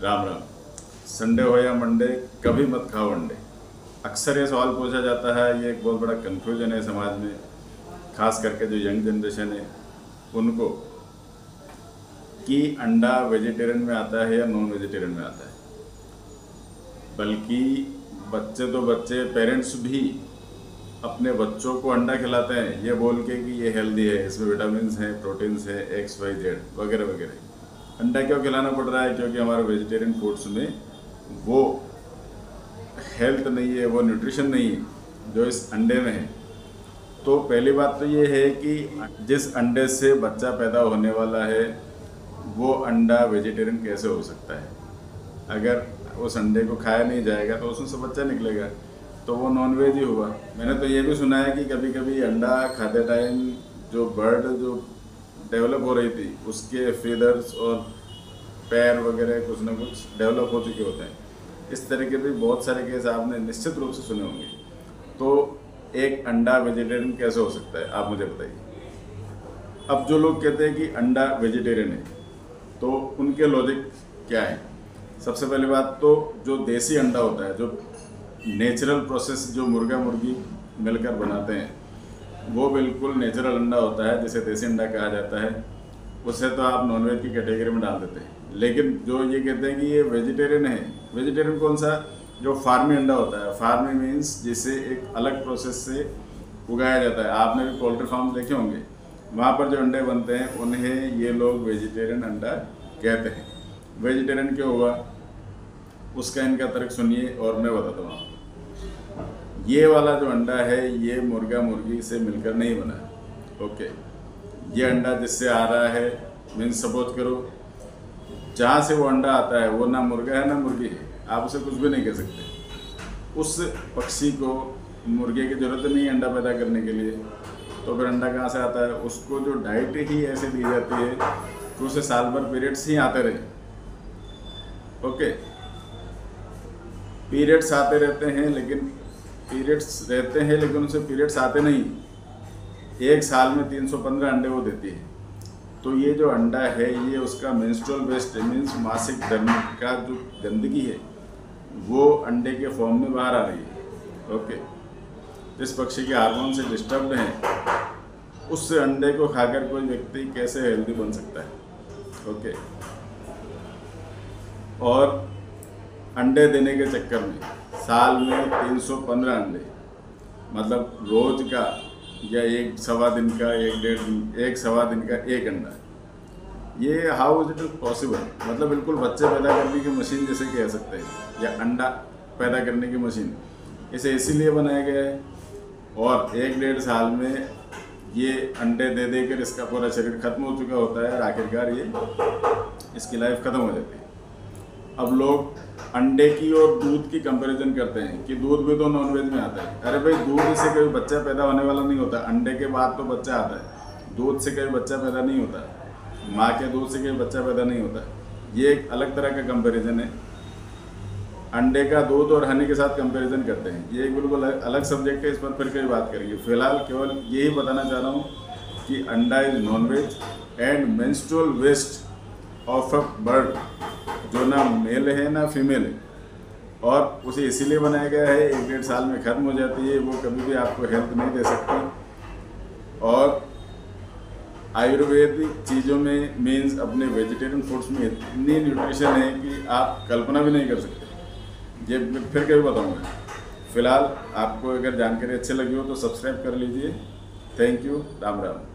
Ram Ram. Sunday हो या Monday, कभी मत खाओ अंडे। अक्सर ये सवाल पूछा जाता है, ये एक बहुत बड़ा कन्फ्यूजन है समाज में, खास करके जो यंग जनरेशन है उनको, कि अंडा वेजिटेरियन में आता है या नॉन वेजिटेरियन में आता है। बल्कि बच्चे तो बच्चे, पेरेंट्स भी अपने बच्चों को अंडा खिलाते हैं ये बोल के कि ये हेल्दी है, इसमें विटामिन हैं, प्रोटीन्स हैं, XYZ वगैरह वगैरह। अंडा क्यों खिलाना पड़ रहा है? क्योंकि हमारे वेजिटेरियन फूड्स में वो हेल्थ नहीं है, वो न्यूट्रिशन नहीं है जो इस अंडे में है। तो पहली बात तो ये है कि जिस अंडे से बच्चा पैदा होने वाला है वो अंडा वेजिटेरियन कैसे हो सकता है? अगर उस अंडे को खाया नहीं जाएगा तो उसमें से बच्चा निकलेगा, तो वो नॉन वेज ही हुआ। मैंने तो ये भी सुना है कि कभी कभी अंडा खाते टाइम जो बर्ड जो डेवलप हो रही थी उसके फीदर्स और पैर वगैरह कुछ ना कुछ डेवलप हो चुके होते हैं। इस तरह के भी बहुत सारे केस आपने निश्चित रूप से सुने होंगे। तो एक अंडा वेजिटेरियन कैसे हो सकता है, आप मुझे बताइए। अब जो लोग कहते हैं कि अंडा वेजिटेरियन है तो उनके लॉजिक क्या है? सबसे पहली बात तो जो देसी अंडा होता है, जो नेचुरल प्रोसेस जो मुर्गा मुर्गी मिलकर बनाते हैं, वो बिल्कुल नेचुरल अंडा होता है जिसे देसी अंडा कहा जाता है। उसे तो आप नॉनवेज की कैटेगरी में डाल देते हैं। लेकिन जो ये कहते हैं कि ये वेजिटेरियन है, वेजिटेरियन कौन सा? जो फार्मी अंडा होता है। फार्मी मीन्स जिसे एक अलग प्रोसेस से उगाया जाता है। आपने भी पोल्ट्री फार्म देखे होंगे, वहाँ पर जो अंडे बनते हैं उन्हें ये लोग वेजिटेरियन अंडा कहते हैं। वेजिटेरियन क्यों हुआ उसका इनका तर्क सुनिए और मैं बताता हूँ आपको। ये वाला जो अंडा है ये मुर्गा मुर्गी से मिलकर नहीं बना है। ओके, ये अंडा जिससे आ रहा है, मीन्स सपोज करो जहाँ से वो अंडा आता है वो ना मुर्गा है ना मुर्गी है, आप उसे कुछ भी नहीं कह सकते। उस पक्षी को मुर्गे की ज़रूरत नहीं है अंडा पैदा करने के लिए, तो फिर अंडा कहाँ से आता है? उसको जो डाइट ही ऐसे दी जाती है कि उसे साल भर पीरियड्स ही आते रहे। ओके, पीरियड्स आते रहते हैं, लेकिन उनसे पीरियड्स आते नहीं। एक साल में 315 अंडे वो देती है। तो ये जो अंडा है ये उसका मेंस्ट्रुअल वेस्ट मीन्स मासिक धर्म का जो गंदगी है वो अंडे के फॉर्म में बाहर आ रही है। ओके, जिस पक्षी के हार्मोन से डिस्टर्ब्ड हैं उससे अंडे को खाकर कोई व्यक्ति कैसे हेल्दी बन सकता है? ओके, और अंडे देने के चक्कर में साल में 315 अंडे, मतलब रोज का या एक सवा दिन का, एक डेढ़ दिन, एक सवा दिन का एक अंडा, ये हाउ इज इट पॉसिबल? मतलब बिल्कुल बच्चे पैदा करने की मशीन जैसे कह सकते हैं, या अंडा पैदा करने की मशीन। इसे इसीलिए बनाया गया है और एक डेढ़ साल में ये अंडे दे देकर इसका पूरा शरीर खत्म हो चुका होता है और आखिरकार ये इसकी लाइफ खत्म हो जाती है। अब लोग अंडे की और दूध की कंपैरिजन करते हैं कि दूध भी तो नॉनवेज में आता है। अरे भाई, दूध से कोई बच्चा पैदा होने वाला नहीं होता। अंडे के बाद तो बच्चा आता है, दूध से कोई बच्चा पैदा नहीं होता, माँ के दूध से कोई बच्चा पैदा नहीं होता। ये एक अलग तरह का कंपैरिजन है। अंडे का दूध और हनी के साथ कंपैरिजन करते हैं, ये एक बिल्कुल अलग सब्जेक्ट है, इस पर फिर कई बात करेंगे। फिलहाल केवल यही बताना चाह रहा हूँ कि अंडा is nonveg and menstrual waste of a bird, जो ना मेल है ना फीमेल है, और उसे इसीलिए बनाया गया है, एक डेढ़ साल में ख़त्म हो जाती है, वो कभी भी आपको हेल्थ नहीं दे सकती। और आयुर्वेदिक चीज़ों में मीन्स अपने वेजिटेरियन फूड्स में इतनी न्यूट्रिशन है कि आप कल्पना भी नहीं कर सकते। ये फिर कभी बताऊँगा। फिलहाल आपको अगर जानकारी अच्छी लगी हो तो सब्सक्राइब कर लीजिए। Thank you. राम राम।